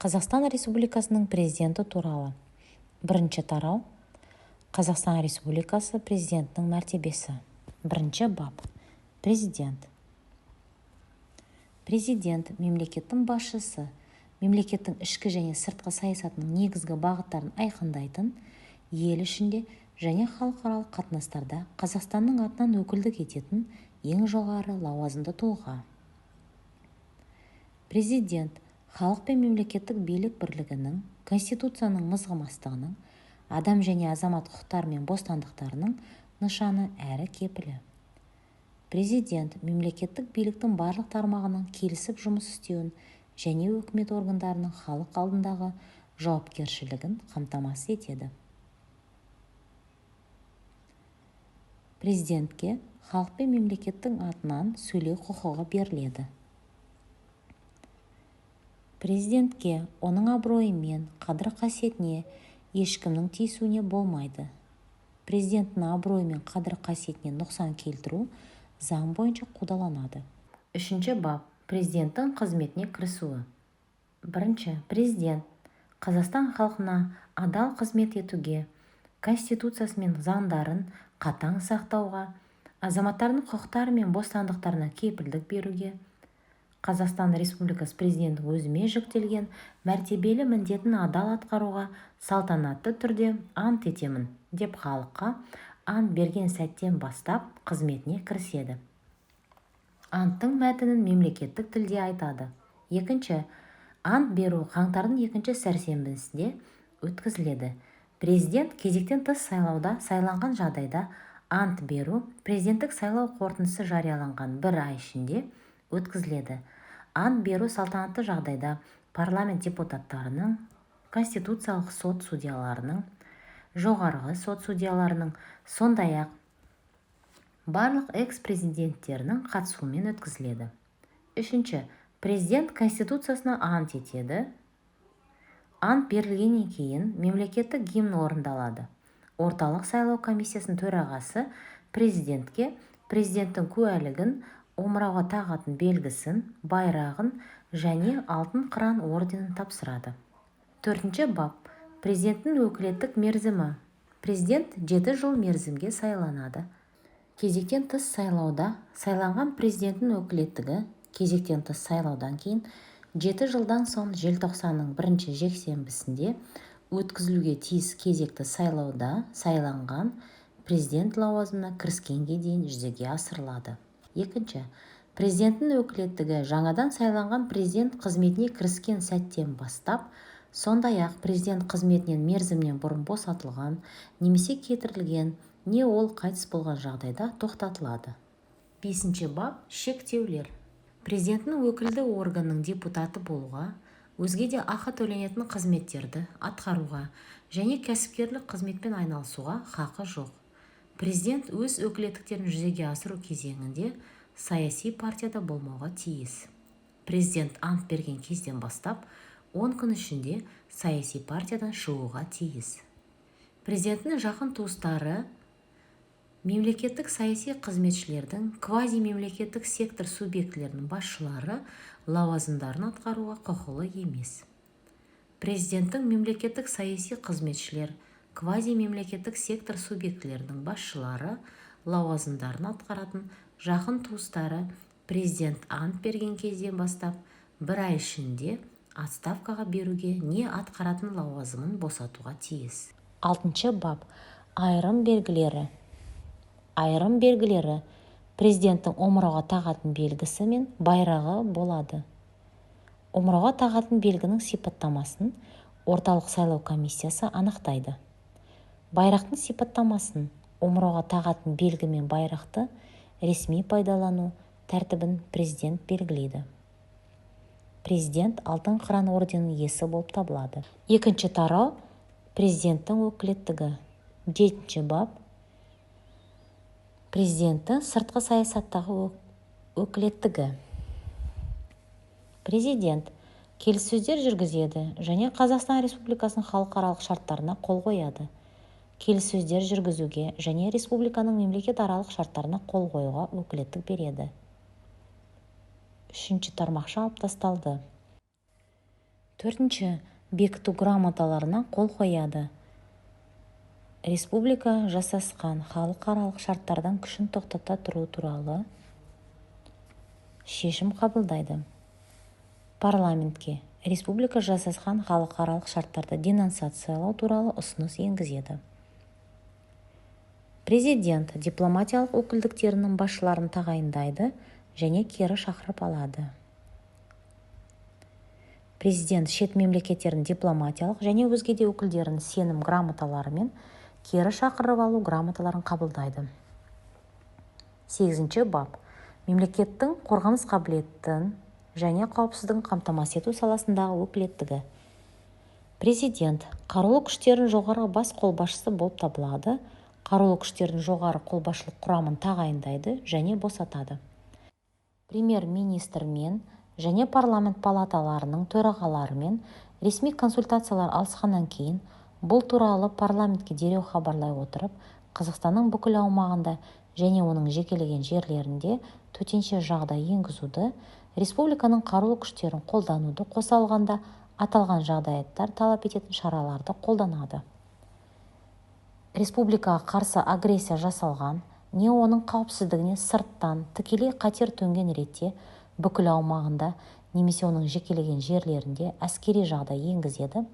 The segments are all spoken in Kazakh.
Қазақстан Республикасының президенті туралы. Бірінші тарау. Қазақстан Республикасы президентінің мәртебесі. Бірінші бап. Президент. Президент мемлекеттің басшысы, мемлекеттің ішкі және сыртқы саясатының негізгі бағыттарын айқындайтын, ел ішінде және халықаралық қатынастарда Қазақстанның атынан өкілдік ететін ең жоғары лауазымды тұлға. Президент халық пен мемлекеттік билік бірлігінің, Конституцияның мызғымастығының, адам және азамат құқықтары мен бостандықтарының нышаны әрі кепілі. Президент мемлекеттік биліктің барлық тармағының келісіп жұмыс істеуін және өкімет органдарының халық алдындағы жауапкершілігін қамтамасыз етеді. Президентке халық пен мемлекеттің атынан сөйлеу құқығы беріледі. Президентке оның абыройы мен қадір-қасиетіне ешкімнің тиісуіне болмайды. Президенттің абыройы мен қадір-қасиетіне нұқсан келтіру заң бойынша қудаланады. Үшінші бап. Президенттің қызметіне кірісуі. Бірінші. Президент Қазақстан халқына адал қызмет етуге, Конституциясы мен заңдарын қатаң сақтауға, азаматтардың құқықтары мен бостандықтарына кепілдік беруге, Қазақстан Республикасы президенті өзіме жүктелген мәртебелі міндетін адал атқаруға салтанатты түрде ант етемін деп халыққа ант берген сәттен бастап қызметіне кіріседі. Анттың мәтінін мемлекеттік тілде айтады. Екінші, ант беру қаңтардың 2 сәрсенбісінде өткізіледі. Президент кезектен тыс сайлауда сайланған жағдайда ант беру президенттік сайлау қорытындысы жарияланған 1 ай ішінде өткізіледі. Ант беру салтанатты жағдайда парламент депутаттарының, Конституциялық сот судьяларының, жоғарғы сот судьяларының, сондай-ақ барлық экс-президенттерінің қатысуымен өткізіледі. Үшінші, президент Конституциясына ант етеді. Ант берілгеннен кейін мемлекеттік гимн орындалады. Орталық сайлау комиссиясының төрағасы президентке президенттің куәлігін, омырауға тағатын белгісін, байрағын және алтын қыран орденін тапсырады. Төртінші бап. Президенттің өкілеттік мерзімі. Президент 7 жыл мерзімге сайланады. Кезектен тыс сайлауда сайланған президенттің өкілеттігі кезектен тыс сайлаудан кейін 7 жылдан соң желтоқсанның 1 жексенбісінде өткізілуге тиіс кезекті сайлауда сайланған президент лауазымына кіріскенге дейін жүзеге асырылады. Екінші, президенттің өкілеттігі жаңадан сайланған президент қызметіне кіріскен сәттен бастап, сондай-ақ президент қызметінен мерзімнен бұрын босатылған, немесе кетірілген, не ол қайтыс болған жағдайда тоқтатылады. Бесінші бап. Шектеулер. Президенттің өкілді органның депутаты болуға, өзге де ақы төленетін қызметтерді атқаруға және кәсіпкерлік қызметпен айналысуға хақы жоқ. Президент өз өкілеттіктерін жүзеге асыру кезеңінде саяси партияда болмауға тиіс. Президент ант берген кезден бастап 10 күн ішінде саяси партиядан шығуға тиіс. Президенттің жақын туыстары мемлекеттік саяси қызметшілердің, квазимемлекеттік сектор субъектілерінің басшылары лауазымдарын атқаруға құқылы емес. Президенттің мемлекеттік саяси қызметшілер, квазимемлекеттік сектор субъектілерінің басшылары лауазымдарын атқаратын жақын туыстары президент ант берген кезден бастап 1 ай ішінде отставкаға беруге не атқаратын лауазымын босатуға тиіс. Алтыншы бап. Айырым белгілері. Айырым белгілері президенттің омырауға тағатын белгісі мен байрағы болады. Омырауға тағатын белгінің сипаттамасын орталық сайлау комиссиясы анықтайды. Байрақтың сипаттамасын, омырауға тағатын белгі мен байрақты ресми пайдалану тәртібін президент белгілейді. Президент алтын қыран орденінің иесі болып табылады. Екінші тарау. Президенттің өкілеттігі. Жетінші бап. Президенті сыртқы саясаттағы өкілеттігі. Президент келіссөздер жүргізеді және Қазақстан Республикасының халықаралық шарттарына қол қояды. Келіссөздер жүргізуге және республиканың мемлекет аралық шарттарына қол қоюға өкілеттік береді. Үшінші тармақша алып тасталды. Төртінші, бекіту грамоталарына қол қояды. Республика жасасқан халықаралық шарттардан күшін тоқтата тұру туралы шешім қабылдайды. Парламентке республика жасасқан халықаралық шарттарды денонсациялау туралы ұсыныс енгізеді. Президент дипломатиялық өкілдіктерінің басшыларын тағайындайды және кері шақырып алады. Президент шет мемлекеттердің дипломатиялық және өзге де өкілдерін сенім грамоталары мен кері шақырып алу грамоталарын қабылдайды. 8-ші бап. Мемлекеттің қорғаныс қабілетін және қауіпсіздігін қамтамасыз ету саласындағы өкілеттігі. Президент қарулы күштердің жоғарғы бас қолбасшысы болып табылады, қарулы күштердің жоғары қолбасшылық құрамын тағайындайды және босатады. Премьер-министрмен және парламент палаталарының төрағаларымен ресми консультациялар алысқаннан кейін бұл туралы парламентке дереу хабарлай отырып, Қазақстанның бүкіл аумағында және оның жекелеген жерлерінде төтенше жағдай енгізуді, республиканың қарулы күштерін қолдануды қоса алғанда аталған жағдаяттар талап ететін шараларды қолданады. Республикаға қарсы агрессия жасалған, не оның қауіпсіздігіне сырттан тікелей қатер төнген ретте бүкіл аумағында немесе оның жекелеген жерлерінде әскери жағдай енгізеді,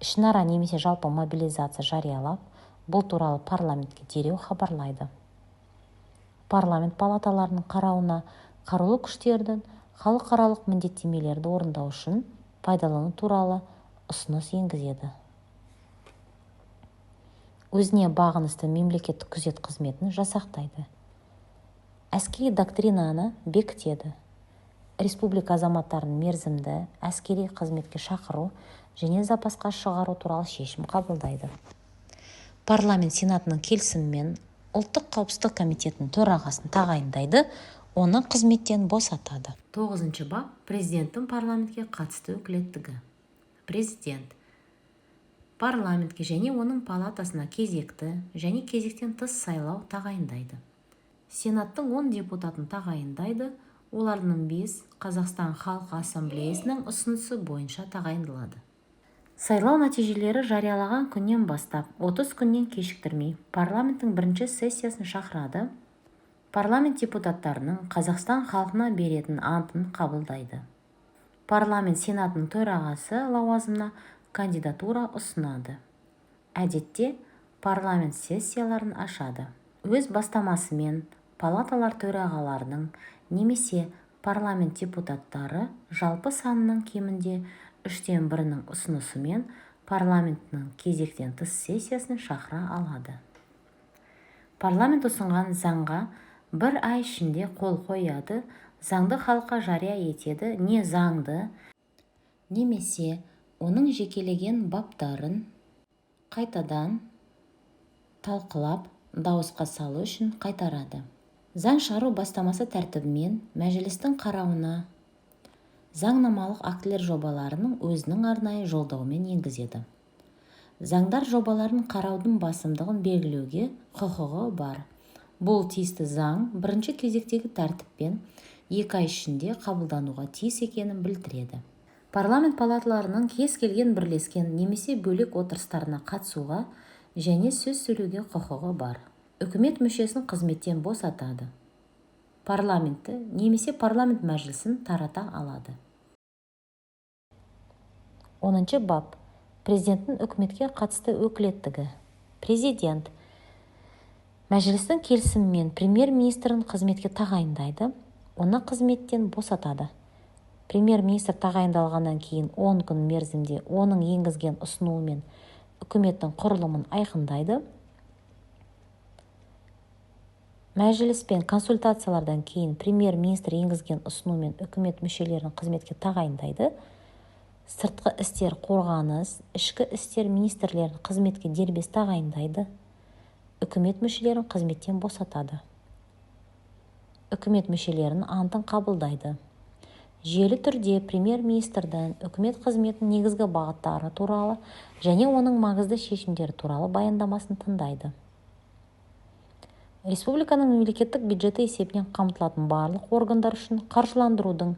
ішінара немесе жалпы мобилизация жариялап, бұл туралы парламентке дереу хабарлайды. Парламент палаталарының қарауына қарулы күштердің халықаралық міндеттемелерді орындау үшін пайдалану туралы ұсыныс енгізеді. Өзіне бағынысты мемлекеттік күзет қызметін жасақтайды. Әскери доктринаны бекітеді. Республика азаматтарын мерзімді әскери қызметке шақыру және запасқа шығару туралы шешім қабылдайды. Парламент сенатының келісімімен ұлттық қауіпсіздік комитетінің төрағасын тағайындайды, оны қызметтен босатады. 9-ші бап. Президенттің парламентке қатысты өкілеттігі. Президент парламентке және оның палатасына кезекті және кезектен тыс сайлау тағайындайды. Сенаттың 10 депутатын тағайындайды, олардың 5 Қазақстан Халқы Ассамблеясының ұсынысы бойынша тағайындалады. Сайлау нәтижелері жариялаған күннен бастап 30 күннен кешіктірмей парламенттің бірінші сессиясын шақырады. Парламент депутаттарының Қазақстан халқына беретін антын қабылдайды. Парламент сенатының төрағасы лауазымына кандидатура ұсынады. Әдетте парламент сессияларын ашады. Өз бастамасымен палаталар төрағаларының немесе парламент депутаттары жалпы санының кемінде 1/3 ұсынысымен парламентінің кезектен тыс сессиясын шақыра алады. Парламент ұсынған заңға 1 ай ішінде қол қояды, заңды халыққа жария етеді, не заңды немесе оның жекелеген баптарын қайтадан талқылап дауысқа салу үшін қайтарады. Заң шығару бастамасы тәртібімен мәжілістің қарауына заңнамалық актілер жобаларының өзінің арнайы жолдауымен енгізеді. Заңдар жобаларын қараудың басымдығын белгілеуге құқығы бар. Бұл тиісті заң бірінші кезектегі тәртіппен 2 ай ішінде қабылдануға тиіс екенін білдіреді. Парламент палаталарының кез келген бірлескен немесе бөлек отырыстарына қатысуға және сөз сөйлеуге құқығы бар. Үкімет мүшесін қызметтен босатады. Парламентті немесе парламент мәжілісін тарата алады. 10-ші бап. Президенттің үкіметке қатысты өкілеттігі. Президент мәжілістің келісімімен премьер-министрін қызметке тағайындайды, оны қызметтен босатады. Премьер-министр тағайындалғаннан кейін 10 күн мерзімде оның енгізген ұсынуымен үкіметтің құрылымын айқындайды. Мәжіліспен консультациялардан кейін премьер-министр енгізген ұсынуымен үкімет мүшелерін қызметке тағайындайды. Сыртқы істер, қорғаныс, ішкі істер министрлерін қызметке дербес тағайындайды. Үкімет мүшелерін қызметтен босатады. Үкімет мүшелерінің антын қабылдайды. Жүйелі түрде премьер-министрдің үкімет қызметінің негізгі бағыттары туралы және оның маңызды шешімдері туралы баяндамасын тыңдайды. Республиканың мемлекеттік бюджеті есебінен қамтылатын барлық органдар үшін қаржыландырудың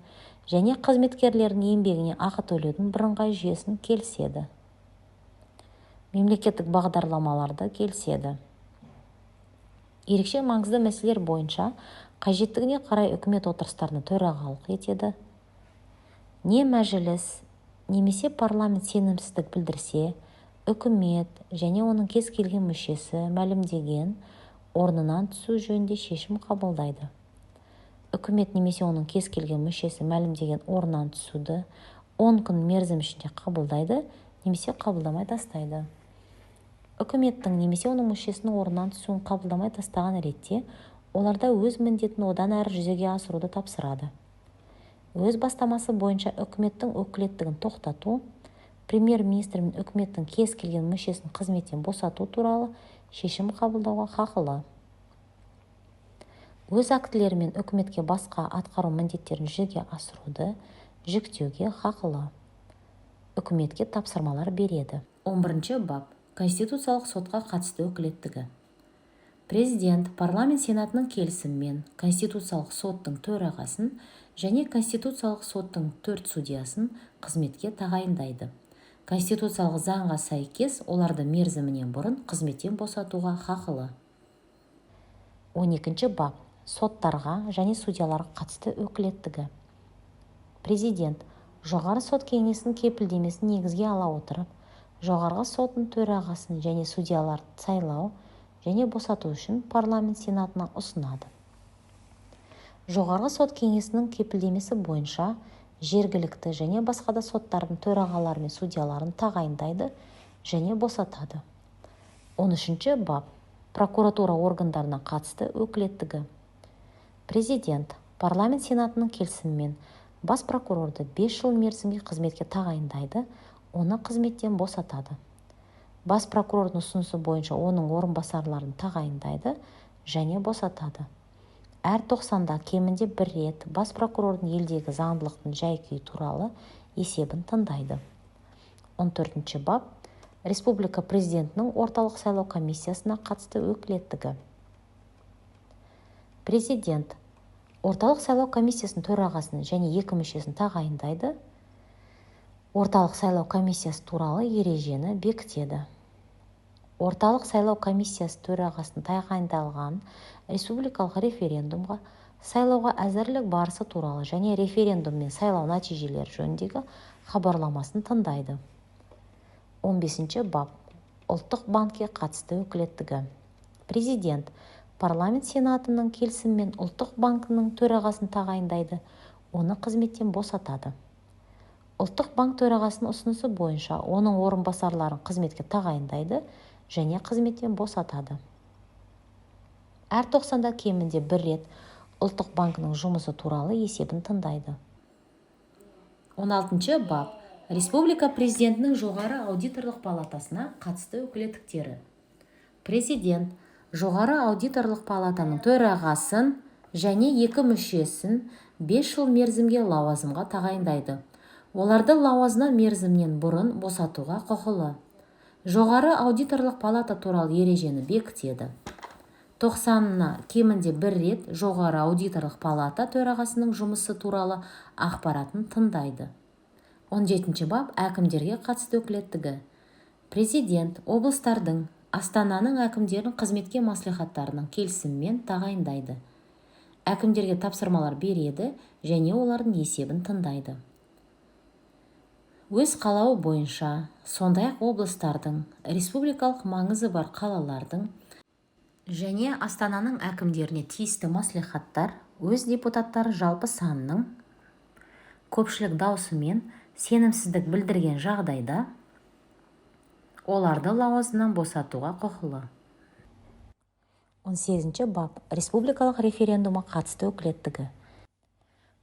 және қызметкерлердің еңбегіне ақы төлеудің бірыңғай жүйесін келіседі. Мемлекеттік бағдарламаларды келіседі. Ерекше маңызды мәселелер бойынша қажеттігіне қарай үкімет отырыстарына төрағалық етеді. Не мәжіліс немесе парламент сенімсіздік білдірсе, үкімет және оның кез келген мүшесі мәлімдеген орнынан түсу жөнінде шешім қабылдайды. Үкімет немесе оның кез келген мүшесі мәлімдеген орнынан түсуді 10 күн мерзім ішінде қабылдайды немесе қабылдамай тастайды. Үкіметтің немесе оның мүшесінің орнынан түсуін қабылдамай тастаған ретте оларда өз міндетін одан әрі жүзеге асыруды тапсырады. Өз бастамасы бойынша үкіметтің өкілеттігін тоқтату, премьер-министр мен үкіметтің кез келген мүшесін қызметтен босату туралы шешім қабылдауға хақылы. Өз актілері мен үкіметке басқа атқару міндеттерін жүзеге асыруды жүктеуге хақылы. Үкіметке тапсырмалар береді. 11 бап. Конституциялық сотқа қатысты өкілеттігі. Президент парламент сенатының келісімімен Конституциялық соттың төрағасын және Конституциялық соттың 4 судьясын қызметке тағайындайды. Конституциялық заңға сәйкес оларды мерзімінен бұрын қызметтен босатуға хақылы. 12 бап. Соттарға және судьяларға қатысты өкілеттігі. Президент жоғары сот кеңесінің кепілдемесін негізге ала отырып, жоғарғы соттың төрағасын және судьяларды сайлау және босату үшін парламент сенатына ұсынады. Жоғарғы сот кеңесінің кепілдемесі бойынша жергілікті және басқа да соттардың төрағалары мен судьяларын тағайындайды және босатады. 13 бап. Прокуратура органдарына қатысты өкілеттігі. Президент парламент сенатының келісімімен бас прокурорды 5 жыл мерзімге қызметке тағайындайды, оны қызметтен босатады. Бас прокурордың ұсынысы бойынша оның орынбасарларын тағайындайды және босатады. Әр 90-да кемінде бір рет бас прокурордың елдегі заңдылықтың жай-күйі туралы есебін тыңдайды. 14 бап. Республика президентінің орталық сайлау комиссиясына қатысты өкілеттігі. Президент орталық сайлау комиссиясының төрағасын және 2 мүшесін тағайындайды. Орталық сайлау комиссиясы туралы ережені бекітеді. Орталық сайлау комиссиясы төрағасын тағайындалған республикалық референдумға, сайлауға әзірлік барысы туралы және референдум мен сайлау нәтижелері жөніндегі хабарламасын тыңдайды. 15 бап. Ұлттық банкке қатысты өкілеттігі. Президент парламент сенатының келісімімен ұлттық банкінің төрағасын тағайындайды, оны қызметтен босатады. Ұлттық банк төрағасының ұсынысы бойынша оның орынбасарларын қызметке тағайындайды және қызметтен босатады. Әр 90-да кемінде бір рет ұлттық банкінің жұмысы туралы есебін тыңдайды. 16 бап. Республика президентінің жоғары аудиторлық палатасына қатысты өкілеттіктері. Президент жоғары аудиторлық палатаның төрағасын және 2 мүшесін 5 жыл мерзімге лауазымға тағайындайды. Оларды лауазымнан мерзімнен бұрын босатуға құқылы. Жоғары аудиторлық палата туралы ережені бекітеді. 90-на кемінде бір рет жоғары аудиторлық палата төрағасының жұмысы туралы ақпаратын тыңдайды. 17 бап. Әкімдерге қатысты өкілеттігі. Президент облыстардың, Астананың әкімдерін қызметке мәслихаттарының келісімімен тағайындайды. Әкімдерге тапсырмалар береді және олардың есебін тыңдайды. Өз қалауы бойынша, сондай-ақ облыстардың, республикалық маңызы бар қалалардың және Астананың әкімдеріне тиісті мәслихаттар өз депутаттары жалпы санының көпшілік даусымен сенімсіздік білдірген жағдайда оларды лауазымнан босатуға құқылы. 18 бап. Республикалық референдумға қатысты өкілеттігі.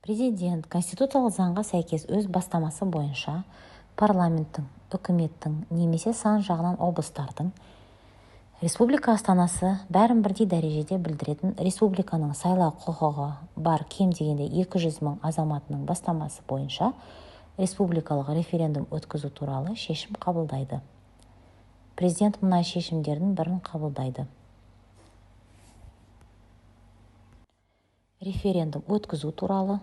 Президент конституциялық заңға сәйкес өз бастамасы бойынша парламенттің, үкіметтің немесе сан жағынан облыстардың, республика астанасы бәрін бірдей дәрежеде білдіретін республиканың сайлау құқығы бар кем дегенде 200 мың азаматының бастамасы бойынша республикалық референдум өткізу туралы шешім қабылдайды. Президент мына шешімдердің бірін қабылдайды. Референдум өткізу туралы,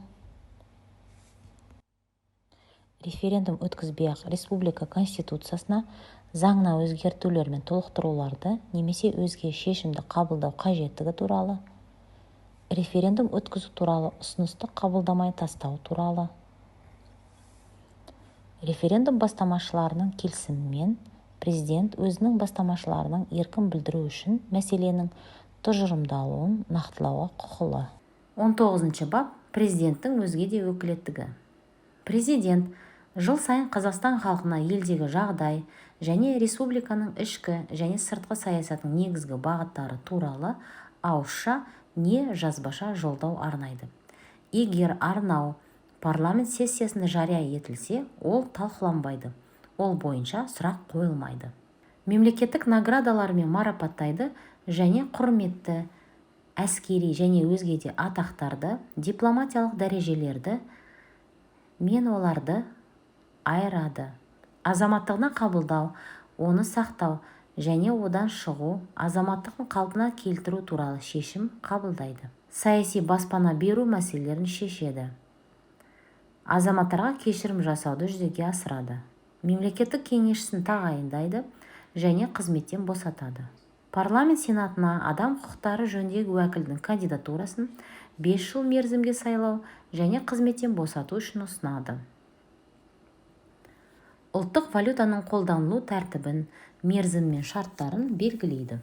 референдум өткізбей-ақ республика конституциясына заңына өзгертулер мен толықтыруларды немесе өзге шешімді қабылдау қажеттігі туралы, референдум өткізу туралы ұсынысты қабылдамай тастау туралы, референдум бастамашыларының келісімімен президент өзінің бастамашыларының еркін білдіру үшін мәселенің тұжырымдалуын нақтылауға құқылы. 19 бап. Президенттің өзге де өкілеттігі. Президент жыл сайын Қазақстан халқына елдегі жағдай және республиканың ішкі және сыртқы саясатының негізгі бағыттары туралы ауызша не жазбаша жолдау арнайды. Егер арнау парламент сессиясында жария етілсе, ол талқыланбайды, ол бойынша сұрақ қойылмайды. Мемлекеттік наградалармен марапаттайды және құрметті әскери және өзге де атақтарды, дипломатиялық дәрежелерді мен оларды айырады. Азаматтығына қабылдау, оны сақтау және одан шығу, азаматтығын қалпына келтіру туралы шешім қабылдайды. Саяси баспана беру мәселелерін шешеді. Азаматтарға кешірім жасауды жүзеге асырады. Мемлекеттік кеңесшісін тағайындайды және қызметтен босатады. Парламент сенатына адам құқықтары жөніндегі уәкілдің кандидатурасын 5 жыл мерзімге сайлау және қызметтен босату үшін ұсынады. Ұлттық валютаның қолданылу тәртібін, мерзімі мен шарттарын белгілейді.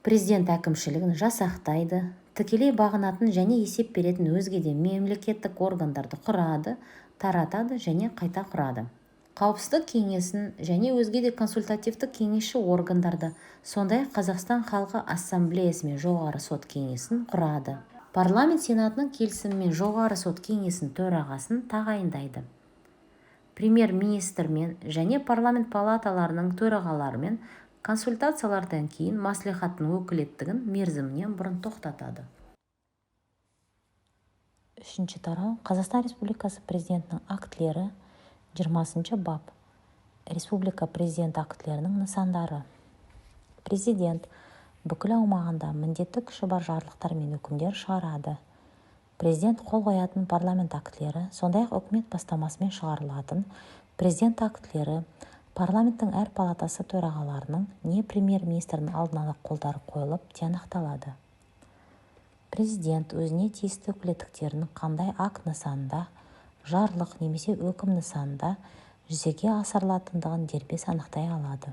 Президент әкімшілігін жасақтайды, тікелей бағынатын және есеп беретін өзге де мемлекеттік органдарды құрады, таратады және қайта құрады. Қауіпсіздік кеңесін және өзге де консультативтік кеңесші органдарды, сондай Қазақстан халқы ассамблеясы мен жоғары сот кеңесін құрады. Парламент сенатының келісімімен жоғары сот кеңесінің төрағасын тағайындайды. Премьер-министрмен және парламент палаталарының төрағаларымен консультациялардан кейін мәслихаттың өкілеттігін мерзімінен бұрын тоқтатады. 3 тарау. Қазақстан Республикасы президентінің актілері. 20 бап. Республика президент актілерінің нысандары. Президент бүкіл аумағында міндетті күші бар жарлықтар мен үкімдер шығарады. Президент қол қоятын парламент актілері, сондай-ақ үкімет бастамасымен шығарылатын президент актілері парламенттің әр палатасы төрағаларының не премьер-министрдің алдын ала қолдары қойылып тиянақталады. Президент өзіне тиісті өкілеттіктерінің қандай акт нысанында, жарлық немесе өкім нысанында жүзеге асырылатындығын дербес анықтай алады.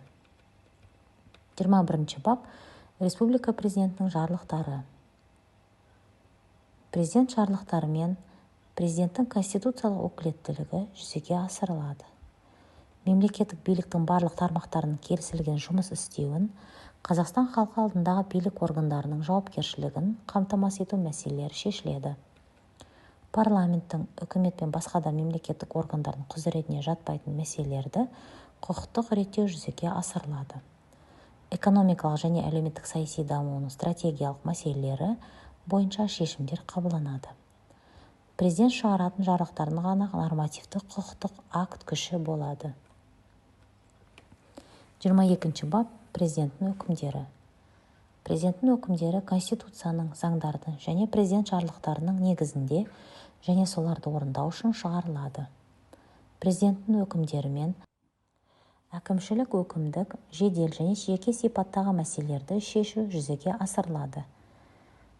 21 бап. Республика президентінің жарлықтары. Президент жарлықтарымен президенттің конституциялық өкілеттілігі жүзеге асырылады. Мемлекеттік биліктің барлық тармақтарының келісілген жұмыс істеуін, Қазақстан халқы алдындағы билік органдарының жауапкершілігін қамтамасыз ету мәселелері шешіледі. Парламенттің, үкімет пен басқа да мемлекеттік органдардың құзыретіне жатпайтын мәселелерді құқықтық реттеу жүзеге асырылады. Экономикалық және әлеуметтік саяси дамуының стратегиялық мәселелері бойынша шешімдер қабылданады. Президент шығаратын жарлықтардың ғана нормативті құқықтық акт күші болады. 22 бап. Президенттің өкімдері. Президенттің өкімдері Конституцияның, заңдардың және президент жарлықтарының негізінде және соларды орындау үшін шығарылады. Президенттің өкімдерімен әкімшілік өкімдік, жедел және жеке сипаттағы мәселелерді шешу жүзеге асырылады.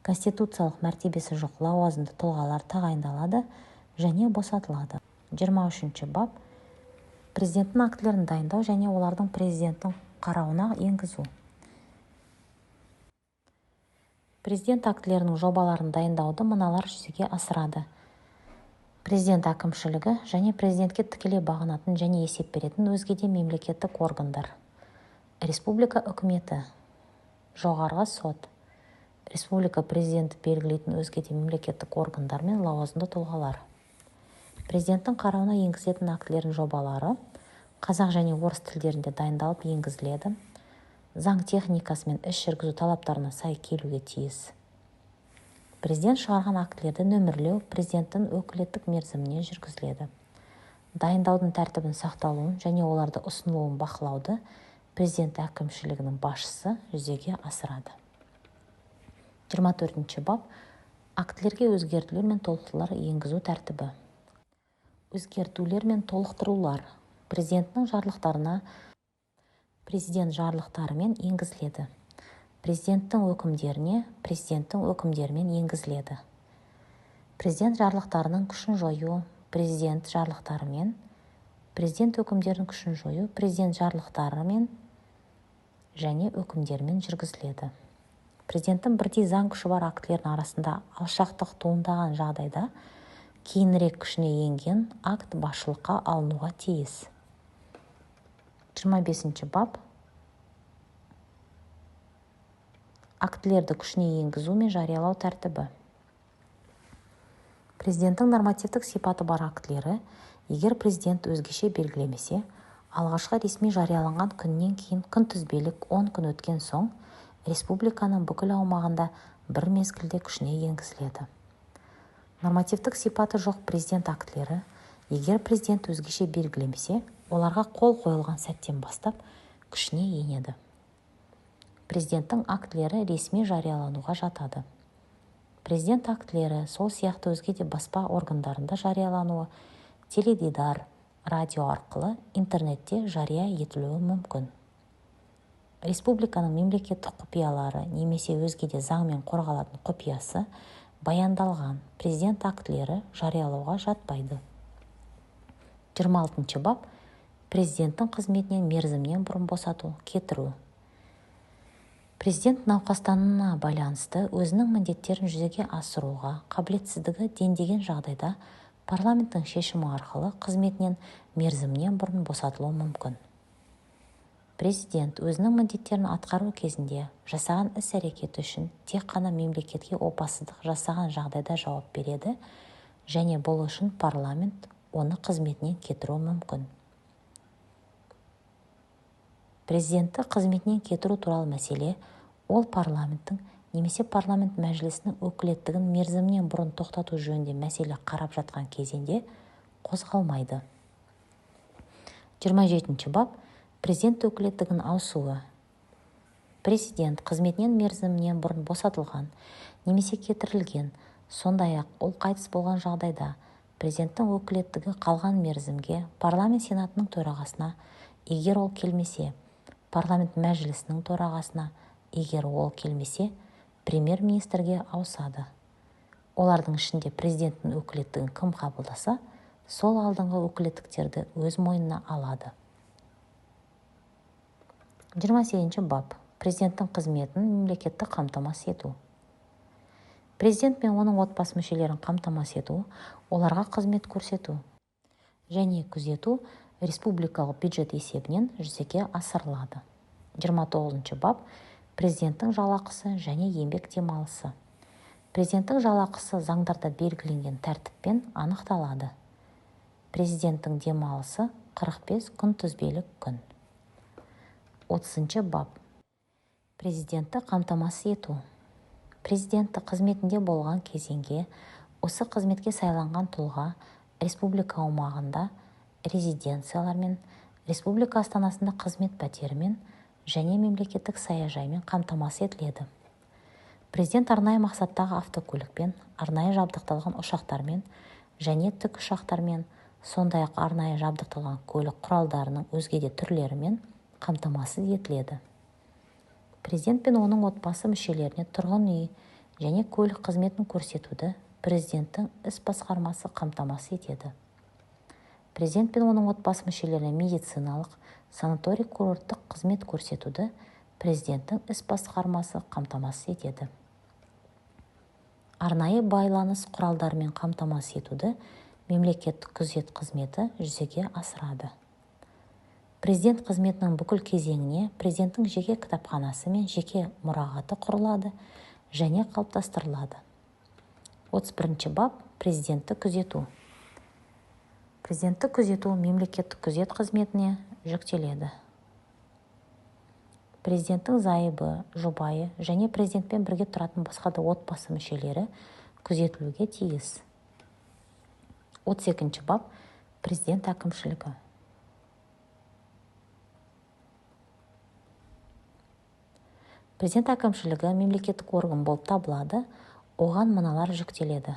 Конституциялық мәртебесі жоқ лауазымды тұлғалар тағайындалады және босатылады. 23 бап. Президенттің актілерін дайындау және олардың президенттің қарауына енгізу. Президент актілерінің жобаларын дайындауды мыналар жүзеге асырады. Президент әкімшілігі және президентке тікелей бағынатын және есеп беретін өзге де мемлекеттік органдар. Республика үкіметі, жоғарғы сот, республика президенті белгілейтін өзге де мемлекеттік органдар мен лауазымды тұлғалар. Президенттің қарауына енгізілетін актілердің жобалары қазақ және орыс тілдерінде дайындалып енгізіледі. Заң техникасы мен іс жүргізу талаптарына сай келуге тиіс. Президент шығарған актілерді нөмірлеу президенттің өкілеттік мерзіміне жүргізіледі. Дайындаудың тәртібін сақталуын және оларды ұсынылуын бақылауды президент әкімшілігінің басшысы жүзеге асырады. 24 бап. Актілерге өзгертулер мен толықтырулар енгізу тәртібі. өзгертулер мен толықтырулар президент жарлықтарымен енгізіледі. Президенттің өкімдерімен енгізіледі. Президент жарлықтарының күшін жою президент жарлықтарымен, президент өкімдерінің күшін жою президент жарлықтарымен және өкімдерімен жүргізіледі. Президенттің бірдей заң күші бар актілердің арасында алшақтық туындаған жағдайда кейінірек күшіне енген акт басшылыққа алынуға тиіс. 25 бап. Актілерді күшіне енгізу мен жариялау тәртібі. Президенттің нормативтік сипаты бар актілері, егер президент өзгеше белгілемесе, алғашқы ресми жарияланған күннен кейін күнтізбелік 10 күн өткен соң, республиканың бүкіл аумағында бір мезгілде күшіне енгізіледі. Нормативтік сипаты жоқ президент актілері, егер президент өзгеше белгілемесе, оларға қол қойылған сәттен бастап күшіне енеді. Президенттің актілері ресми жариялануға жатады. Президент актілері сол сияқты өзге де баспа органдарында жариялануы, теледидар, радио арқылы, интернетте жария етілуі мүмкін. Республиканың мемлекеттік құпиялары немесе өзге де заңмен қорғалатын құпиясы баяндалған президент актілері жариялауға жатпайды. 26 бап. Президенттің қызметінен мерзімнен бұрын босату, кетіру. Президент науқастануына байланысты өзінің міндеттерін жүзеге асыруға қабілетсіздігі дендеген жағдайда парламенттің шешімі арқылы қызметінен мерзімнен бұрын босатылуы мүмкін. Президент өзінің міндеттерін атқару кезінде жасаған іс-әрекеті үшін тек қана мемлекетке опасыздық жасаған жағдайда жауап береді және бұл үшін парламент оны қызметінен кетіруі мүмкін. Президентті қызметінен кетіру туралы мәселе ол парламенттің немесе парламент мәжілісінің өкілеттігін мерзімнен бұрын тоқтату жөнінде мәселе қарап жатқан кезеңде қозғалмайды. 27 бап. Президент өкілеттігін ауысуы. Президент қызметінен мерзімнен бұрын босатылған немесе кетірілген, сондай-ақ ол қайтыс болған жағдайда президенттің өкілеттігі қалған мерзімге парламент сенатының төрағасына, егер ол келмесе, парламент мәжілісінің төрағасына, егер ол келмесе, премьер-министрге ауысады. Олардың ішінде президенттің өкілеттігін кім қабылдаса, сол алдыңғы өкілеттіктерді өз мойнына алады. 28 бап. Президенттің қызметін мемлекеттік қамтамасыз ету. Президент пен оның отбасы мүшелерін қамтамасыз ету, оларға қызмет көрсету және күзету республикалық бюджет есебінен жүзеге асырылады. 29 бап. Президенттің жалақысы және еңбек демалысы. Президенттің жалақысы заңдарда белгіленген тәртіппен анықталады. Президенттің демалысы 45 күнтізбелік күн. 30 бап. Президентті қамтамасыз ету. Президенті қызметінде болған кезеңге осы қызметке сайланған тұлға республика аумағында резиденциялармен, республика астанасында қызмет пәтерімен және мемлекеттік саяжаймен қамтамасыз етіледі. Президент арнайы мақсаттағы автокөлікпен, арнайы жабдықталған ұшақтармен және тікұшақтармен, сондай-ақ арнайы жабдықталған көлік құралдарының өзге де түрлерімен қамтамасыз етіледі. Президент пен оның отбасы мүшелеріне тұрғын үй және көлік қызметін көрсетуді президенттің іс басқармасы қамтамасыз етеді. Президент пен оның отбасы мүшелеріне медициналық, санаторий-курорттық қызмет көрсетуді президенттің іс басқармасы қамтамасыз етеді. Арнайы байланыс құралдарымен қамтамасыз етуді мемлекеттік күзет қызметі жүзеге асырады. Президент қызметінің бүкіл кезеңіне президенттің жеке кітапханасы мен жеке мұрағаты құрылады және қалыптастырылады. 31 бап. Президентті күзету. Президентті күзету мемлекеттік күзет қызметіне жүктеледі. Президенттің зайыбы, жұбайы және президентпен бірге тұратын басқа да отбасы мүшелері күзетілуге тиіс. 32 бап. Президент әкімшілігі. Президент әкімшілігі мемлекеттік орган болып табылады, оған мыналар жүктеледі.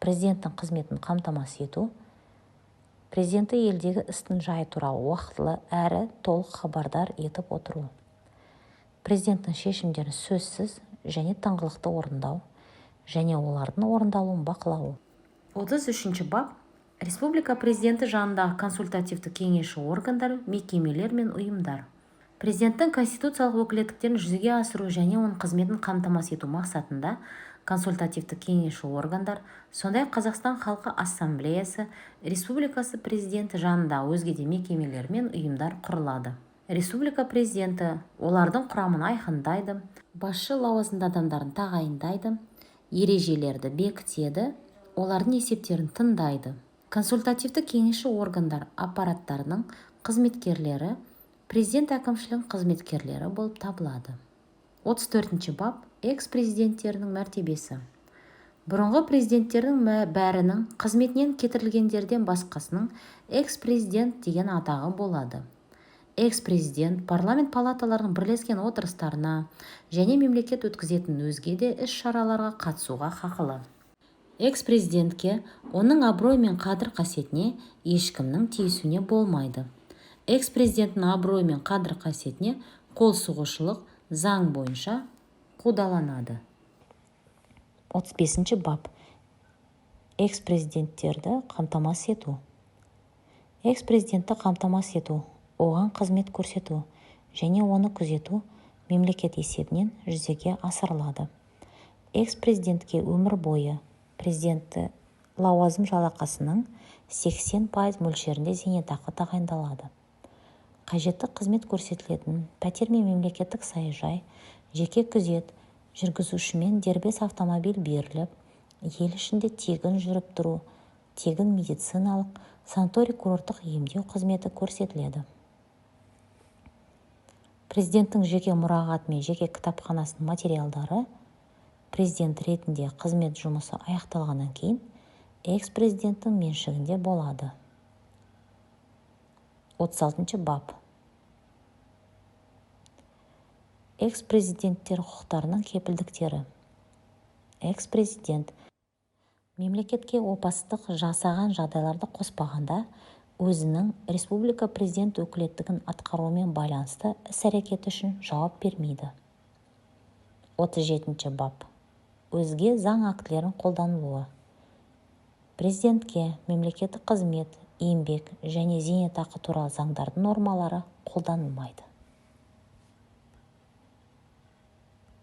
Президенттің қызметін қамтамасыз ету, Президенті елдегі істің жайы туралы уақытылы әрі толық хабардар етіп отыру. Президенттің шешімдерін сөзсіз және тыңғылықты орындау және олардың орындалуын бақылау. 33-ші бап. Республика президенті жанындағы консультативті кеңесші органдар, мекемелер мен ұйымдар. Президенттің конституциялық өкілеттіктерін жүзеге асыру және оның қызметін қамтамасыз ету мақсатында консультативті кеңесші органдар, сондай-ақ Қазақстан халқы ассамблеясы, республикасы президенті жанындағы өзге де мекемелер мен ұйымдар құрылады. Республика президенті олардың құрамын айқындайды, басшы лауазымды адамдарын тағайындайды, ережелерді бекітеді, олардың есептерін тыңдайды. Консультативті кеңесші органдар аппараттарының қызметкерлері президент әкімшілігінің қызметкерлері болып табылады. 34-ші бап. Экс-президенттерінің мәртебесі. Бұрынғы президенттердің бәрінің қызметінен кетірілгендерден басқасының экс-президент деген атағы болады. Экс-президент парламент палаталарының бірлескен отырыстарына және мемлекет өткізетін өзге де іс-шараларға қатысуға хақылы. Экс-президентке оның абырой мен қадір-қасиетіне ешкімнің тиісуіне болмайды. Экс-президенттің абырой мен қадір-қасиетіне қол сұғушылық заң бойынша қудаланады. 35-ші бап. Экс-президенттерді қамтамасыз ету. Экс-президентті қамтамасыз ету, оған қызмет көрсету және оны күзету мемлекет есебінен жүзеге асырылады. Экс-президентке өмір бойы президенті лауазым жалақысының 80% мөлшерінде зейнетақы тағайындалады. Қажетті қызмет көрсетілетін пәтер мен мемлекеттік саяжай, жеке күзет, жүргізушімен дербес автомобиль беріліп, ел ішінде тегін жүріп тұру, тегін медициналық, санаторий-курорттық емдеу қызметі көрсетіледі. Президенттің жеке мұрағаты мен жеке кітапханасының материалдары президент ретінде қызмет жұмысы аяқталғаннан кейін экс-президенттің меншігінде болады. 36-ші бап. Экс-президенттер құқықтарының кепілдіктері. Экс-президент мемлекетке опасыздық жасаған жағдайларды қоспағанда өзінің республика президент өкілеттігін атқаруымен байланысты іс-әрекеті үшін жауап бермейді. 37-ші бап. Өзге заң актілерін қолданылуы. Президентке мемлекеттік қызмет, еңбек және зейнетақы туралы заңдардың нормалары қолданылмайды.